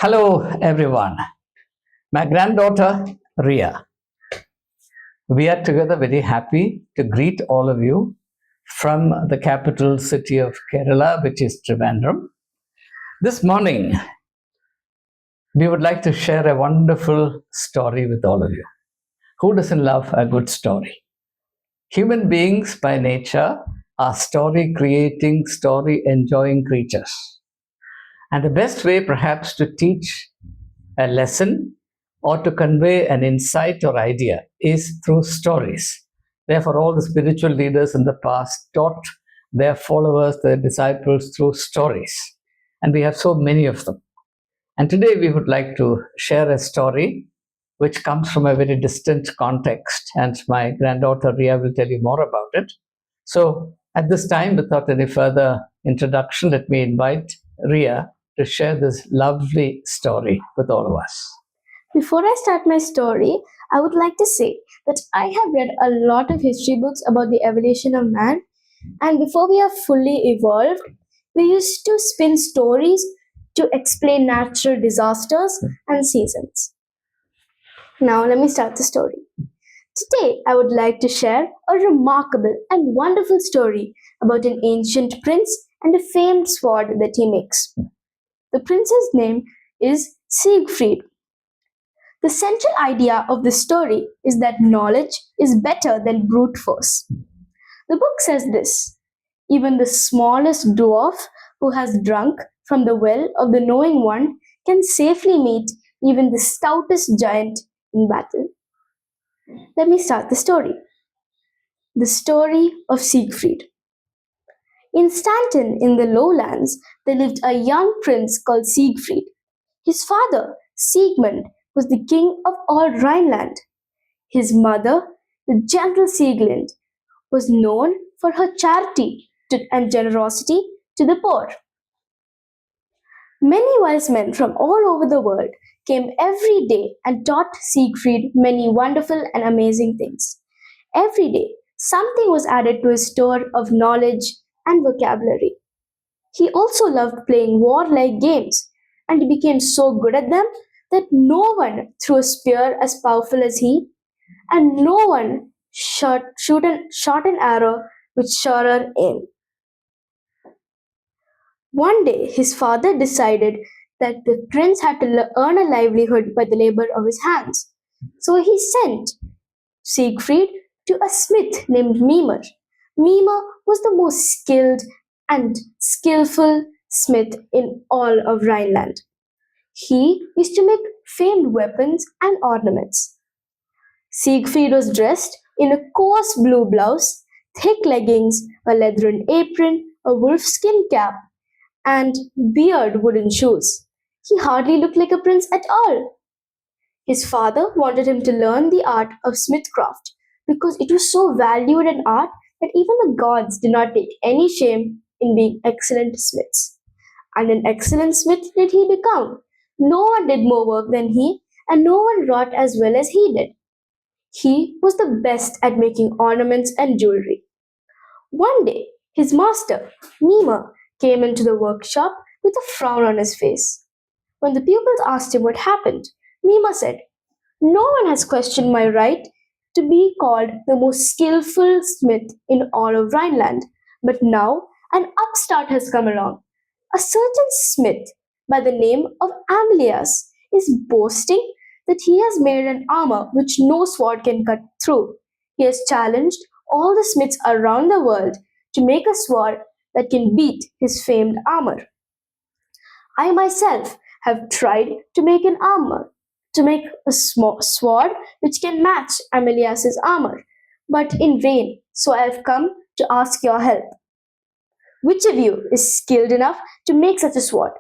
Hello, everyone. My granddaughter, Ria. We are together very happy to greet all of you from the capital city of Kerala, which is Trivandrum. This morning, we would like to share a wonderful story with all of you. Who doesn't love a good story? Human beings by nature are story creating, story enjoying creatures. And the best way, perhaps, to teach a lesson or to convey an insight or idea is through stories. Therefore, all the spiritual leaders in the past taught their followers, their disciples through stories. And we have so many of them. And today we would like to share a story which comes from a very distant context. And my granddaughter Ria will tell you more about it. So, at this time, without any further introduction, let me invite Ria to share this lovely story with all of us. Before I start my story, I would like to say that I have read a lot of history books about the evolution of man, and before we are fully evolved, we used to spin stories to explain natural disasters and seasons. Now, let me start the story. Today, I would like to share a remarkable and wonderful story about an ancient prince and a famed sword that he makes. The prince's name is Siegfried. The central idea of this story is that knowledge is better than brute force. The book says this: even the smallest dwarf who has drunk from the well of the knowing one can safely meet even the stoutest giant in battle. Let me start the story. The story of Siegfried. In Stanton in the lowlands, there lived a young prince called Siegfried. His father, Siegmund, was the king of all Rhineland. His mother, the gentle Sieglind, was known for her charity and generosity to the poor. Many wise men from all over the world came every day and taught Siegfried many wonderful and amazing things. Every day, something was added to his store of knowledge and vocabulary. He also loved playing warlike games, and he became so good at them that no one threw a spear as powerful as he, and no one shot an arrow with surer aim. One day, his father decided that the prince had to earn a livelihood by the labor of his hands. So he sent Siegfried to a smith named Mimer. Mimer was the most skilled and skillful smith in all of Rhineland. He used to make famed weapons and ornaments. Siegfried was dressed in a coarse blue blouse, thick leggings, a leathern apron, a wolfskin cap, and beard wooden shoes. He hardly looked like a prince at all. His father wanted him to learn the art of smithcraft because it was so valued an art that even the gods did not take any shame in being excellent smiths. And an excellent smith did he become. No one did more work than he, and no one wrought as well as he did. He was the best at making ornaments and jewelry. One day, his master, Mimer, came into the workshop with a frown on his face. When the pupils asked him what happened, Mimer said, "No one has questioned my right to be called the most skillful smith in all of Rhineland, but now an upstart has come along. A certain smith by the name of Amelias is boasting that he has made an armor which no sword can cut through. He has challenged all the smiths around the world to make a sword that can beat his famed armor. I myself have tried to make a small sword which can match Amelias's armor, but in vain, so I have come to ask your help. Which of you is skilled enough to make such a sword?"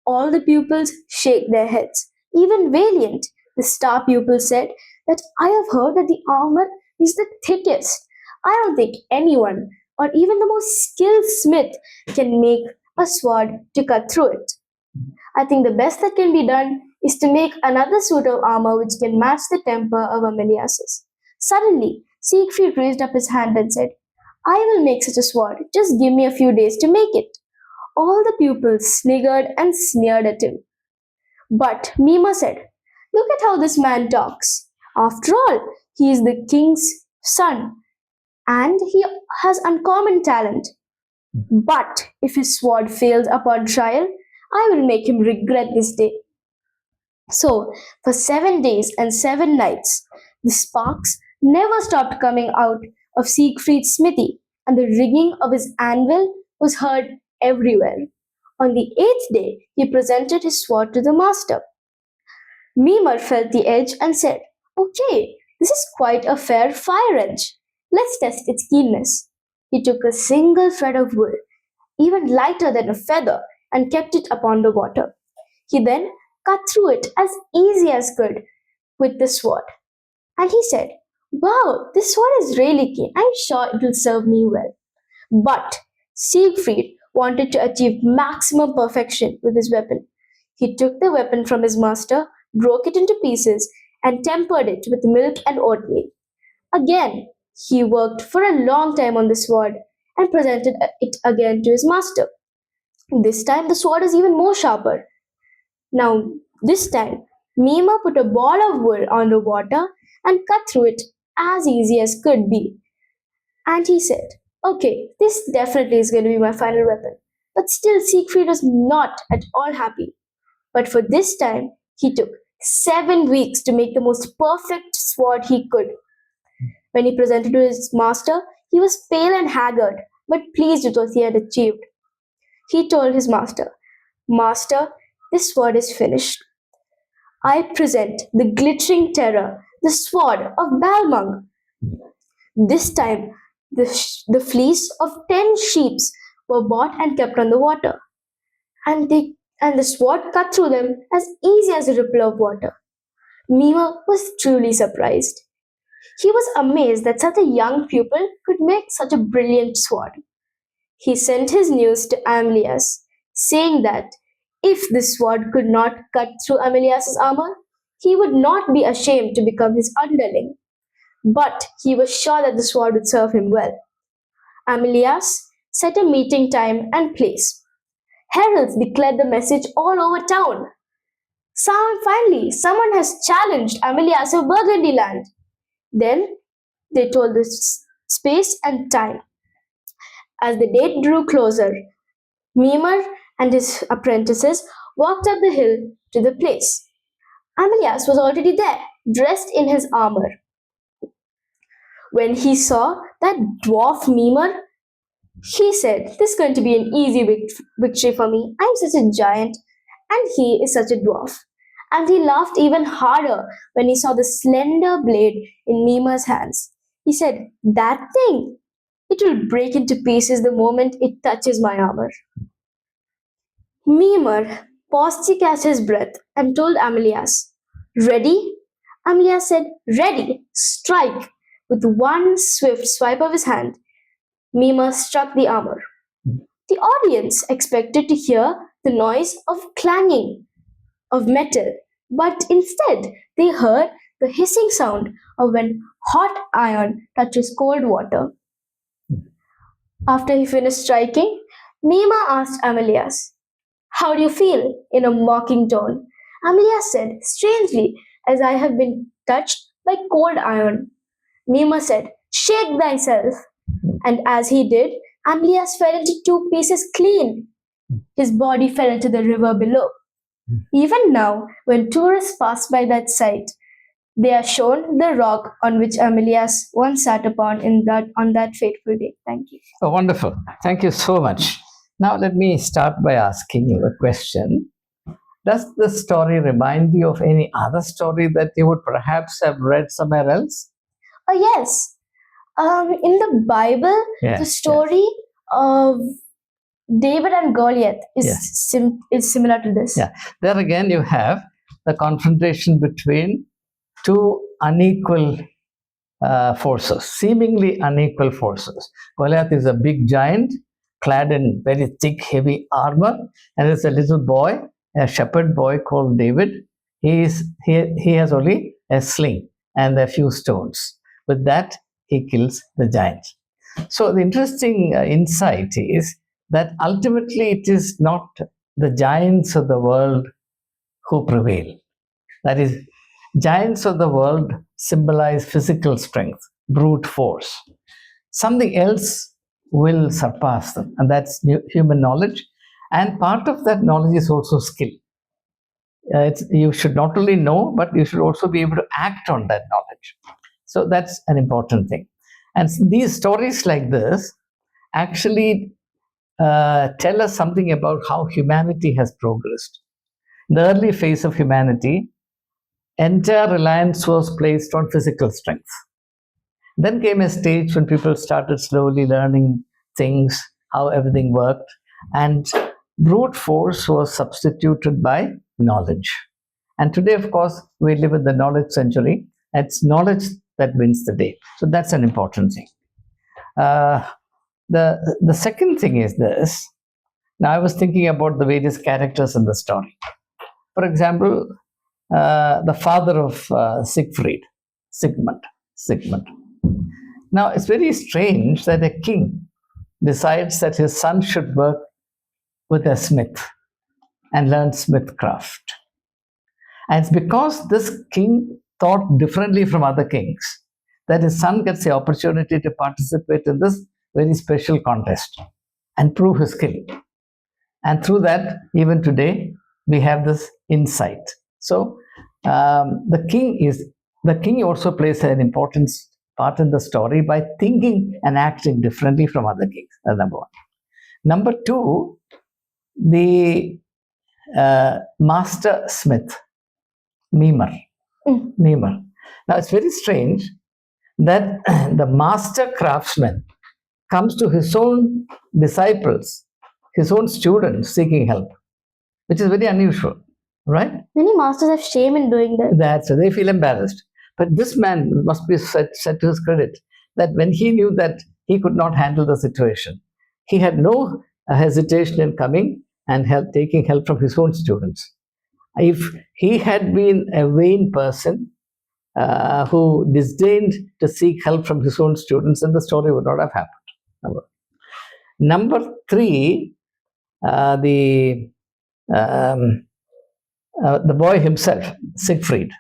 All the pupils shake their heads. Even Valiant, the star pupil, said that I have heard that the armor is the thickest. I don't think anyone, or even the most skilled smith, can make a sword to cut through it. I think the best that can be done is to make another suit of armor which can match the temper of Amelias's. Suddenly, Siegfried raised up his hand and said, "I will make such a sword. Just give me a few days to make it." All the pupils sniggered and sneered at him. But Mima said, "Look at how this man talks. After all, he is the king's son and he has uncommon talent. But if his sword fails upon trial, I will make him regret this day." So, for 7 days and 7 nights, the sparks never stopped coming out of Siegfried's smithy, and the ringing of his anvil was heard everywhere. On the 8th day, he presented his sword to the master. Mimer felt the edge and said, "Okay, this is quite a fair fire edge. Let's test its keenness." He took a single thread of wool, even lighter than a feather, and kept it upon the water. He then cut through it as easy as could with the sword. And he said, "Wow, this sword is really keen. I'm sure it will serve me well." But Siegfried wanted to achieve maximum perfection with his weapon. He took the weapon from his master, broke it into pieces, and tempered it with milk and oatmeal. Again, he worked for a long time on the sword and presented it again to his master. This time, the sword is even more sharper. Now, this time, Mima put a ball of wool on the water and cut through it as easy as could be. And he said, "Okay, this definitely is going to be my final weapon." But still, Siegfried was not at all happy. But for this time, he took 7 weeks to make the most perfect sword he could. When he presented to his master, he was pale and haggard, but pleased with what he had achieved. He told his master, "Master, this sword is finished. I present the glittering terror, the sword of Balmung." This time, the fleece of 10 sheep were bought and kept on the water, and the sword cut through them as easy as a ripple of water. Mima was truly surprised. He was amazed that such a young pupil could make such a brilliant sword. He sent his news to Amelias, saying that if the sword could not cut through Amelias's armor, he would not be ashamed to become his underling. But he was sure that the sword would serve him well. Amelias set a meeting time and place. Heralds declared the message all over town. Finally, someone has challenged Amelias of Burgundy land. Then they told the space and time. As the date drew closer, Mimer and his apprentices walked up the hill to the place. Amelias was already there, dressed in his armor. When he saw that dwarf Mimer, he said, "This is going to be an easy victory for me. I'm such a giant, and he is such a dwarf." And he laughed even harder when he saw the slender blade in Mimer's hands. He said, "That thing, it will break into pieces the moment it touches my armor." Mimer paused to catch his breath and told Amelias, "Ready?" Amelias said, "Ready, strike." With one swift swipe of his hand, Mimer struck the armor. The audience expected to hear the noise of clanging of metal, but instead they heard the hissing sound of when hot iron touches cold water. After he finished striking, Mima asked Amelias, "How do you feel?" in a mocking tone. Amelias said, "Strangely, as I have been touched by cold iron." Mima said, "Shake thyself." And as he did, Amelias fell into 2 pieces clean. His body fell into the river below. Even now, when tourists pass by that site, they are shown the rock on which Amelias once sat upon on that fateful day. Thank you. Oh, wonderful. Thank you so much. Now, let me start by asking you a question. Does the story remind you of any other story that you would perhaps have read somewhere else? Oh, yes. In the Bible, Yeah, the story of David and Goliath is, Yeah. is similar to this. Yeah. There again, you have the confrontation between two unequal forces, seemingly unequal forces. Goliath is a big giant clad in very thick, heavy armor, and there's a little boy, a shepherd boy called David. He has only a sling and a few stones. With that, he kills the giant. So the interesting insight is that ultimately it is not the giants of the world who prevail. That is, giants of the world symbolize physical strength, brute force. Something else will surpass them, and that's human knowledge. And part of that knowledge is also skill. You should not only know, but you should also be able to act on that knowledge. So that's an important thing. And these stories like this actually tell us something about how humanity has progressed. In the early phase of humanity, entire reliance was placed on physical strength. Then came a stage when people started slowly learning things, how everything worked, and brute force was substituted by knowledge. And today, of course, we live in the knowledge century. It's knowledge that wins the day. So that's an important thing. The second thing is this. Now, I was thinking about the various characters in the story. For example, the father of Sief Freed, Sigmund. Now, it's very strange that a king decides that his son should work with a smith and learn smithcraft. And it's because this king thought differently from other kings that his son gets the opportunity to participate in this very special contest and prove his skill. And through that, even today, we have this insight. So the king also plays an important part in the story by thinking and acting differently from other kings. That's number one. Number two, the master smith, Mimer. Now it's very strange that the master craftsman comes to his own disciples, his own students seeking help, which is very unusual, right? Many masters have shame in doing that. That's so they feel embarrassed. But this man must be said to his credit that when he knew that he could not handle the situation, he had no hesitation in coming and taking help from his own students. If he had been a vain person who disdained to seek help from his own students, then the story would not have happened. Number three, the boy himself, Sief Freed.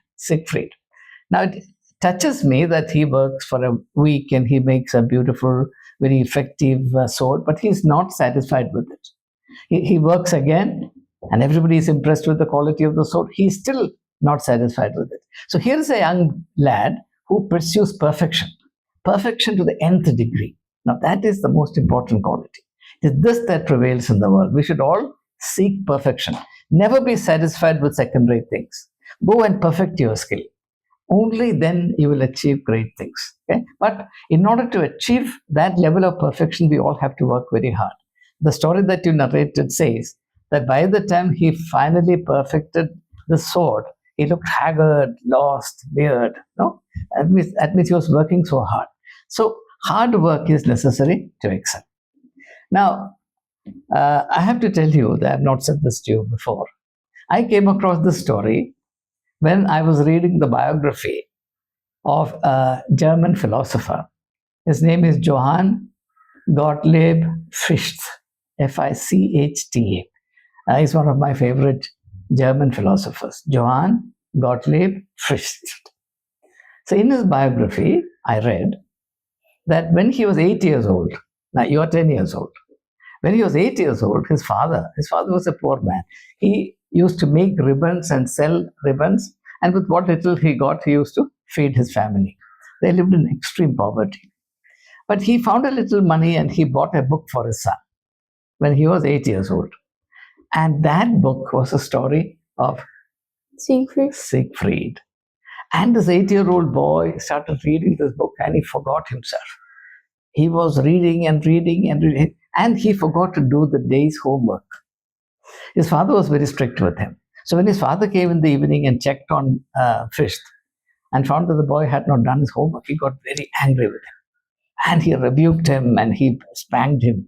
Now it touches me that he works for a week and he makes a beautiful, very effective sword, but he's not satisfied with it. He works again, and everybody is impressed with the quality of the sword. He's still not satisfied with it. So here's a young lad who pursues perfection to the nth degree. Now that is the most important quality. It is this that prevails in the world. We should all seek perfection. Never be satisfied with second-rate things. Go and perfect your skill. Only then you will achieve great things. Okay? But in order to achieve that level of perfection, we all have to work very hard. The story that you narrated says that by the time he finally perfected the sword, he looked haggard, lost, weird. No? That means he was working so hard. So hard work is necessary to excel. Now, I have to tell you that I have not said this to you before. I came across this story when I was reading the biography of a German philosopher. His name is Johann Gottlieb Fichte, Fichta. He's one of my favorite German philosophers, Johann Gottlieb Fichte. So in his biography, I read that when he was 8 years old, now you are 10 years old, when he was 8 years old, his father was a poor man. He used to make ribbons and sell ribbons, and with what little he got, he used to feed his family. They lived in extreme poverty. But he found a little money and he bought a book for his son when he was 8 years old. And that book was a story of Sief Freed. And this 8-year-old boy started reading this book and he forgot himself. He was reading and reading and reading, and he forgot to do the day's homework. His father was very strict with him. So when his father came in the evening and checked on Fichte and found that the boy had not done his homework, he got very angry with him. And he rebuked him and he spanked him.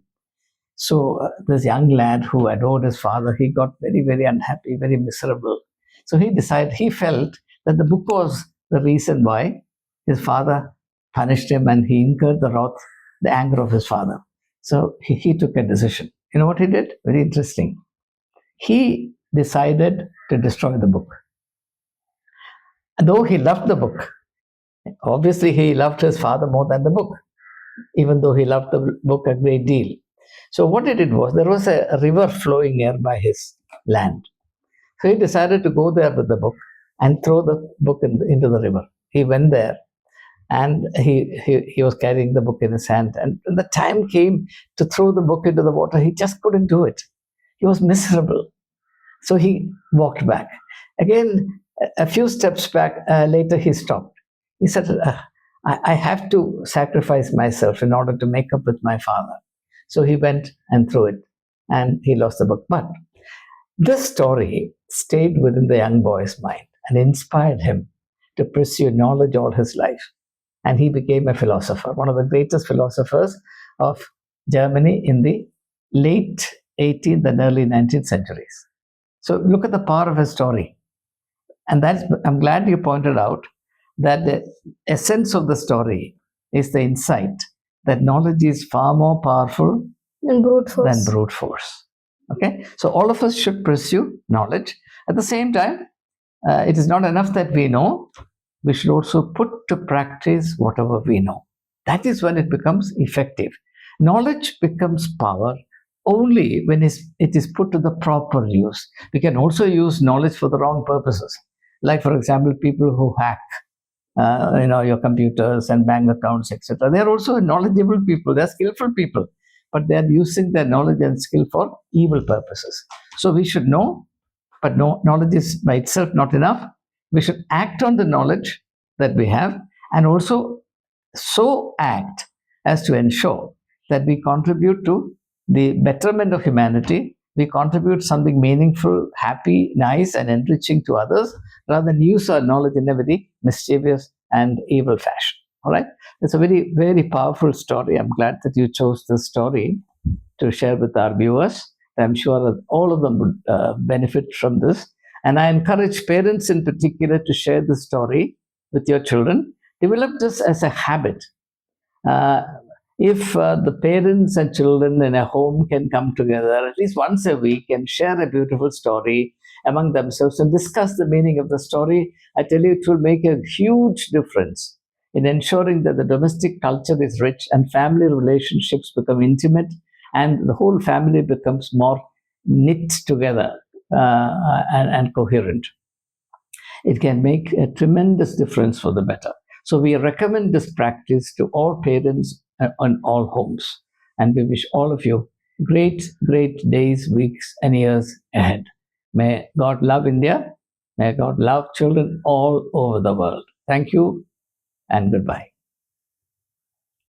So this young lad who adored his father, he got very, very unhappy, very miserable. So he felt that the book was the reason why his father punished him and he incurred the anger of his father. So he took a decision. You know what he did? Very interesting. He decided to destroy the book. Though he loved the book, obviously he loved his father more than the book, even though he loved the book a great deal. So what he did was, there was a river flowing nearby his land. So he decided to go there with the book and throw the book into the river. He went there, and he was carrying the book in his hand. And when the time came to throw the book into the water, he just couldn't do it. He was miserable. So he walked back. Again, a few steps back later, he stopped. He said, I have to sacrifice myself in order to make up with my father. So he went and threw it, and he lost the book. But this story stayed within the young boy's mind and inspired him to pursue knowledge all his life. And he became a philosopher, one of the greatest philosophers of Germany in the late 18th and early 19th centuries. So look at the power of his story. And I'm glad you pointed out that the essence of the story is the insight that knowledge is far more powerful And brute force. than brute force. Okay? So all of us should pursue knowledge. At the same time, it is not enough that we know. We should also put to practice whatever we know. That is when it becomes effective. Knowledge becomes power only when it is put to the proper use. We can also use knowledge for the wrong purposes. Like, for example, people who hack your computers and bank accounts, etc. They are also knowledgeable people. They are skillful people, but they are using their knowledge and skill for evil purposes. So we should know, but knowledge is by itself not enough. We should act on the knowledge that we have, and also so act as to ensure that we contribute to the betterment of humanity. We contribute something meaningful, happy, nice, and enriching to others, rather than use our knowledge in a very mischievous and evil fashion. All right? It's a very, very powerful story. I'm glad that you chose this story to share with our viewers. I'm sure that all of them would benefit from this. And I encourage parents in particular to share this story with your children. Develop this as a habit. If the parents and children in a home can come together at least once a week and share a beautiful story among themselves and discuss the meaning of the story, I tell you, it will make a huge difference in ensuring that the domestic culture is rich and family relationships become intimate and the whole family becomes more knit together and coherent. It can make a tremendous difference for the better. So we recommend this practice to all parents on all homes. And we wish all of you great, great days, weeks, and years ahead. May God love India. May God love children all over the world. Thank you and goodbye.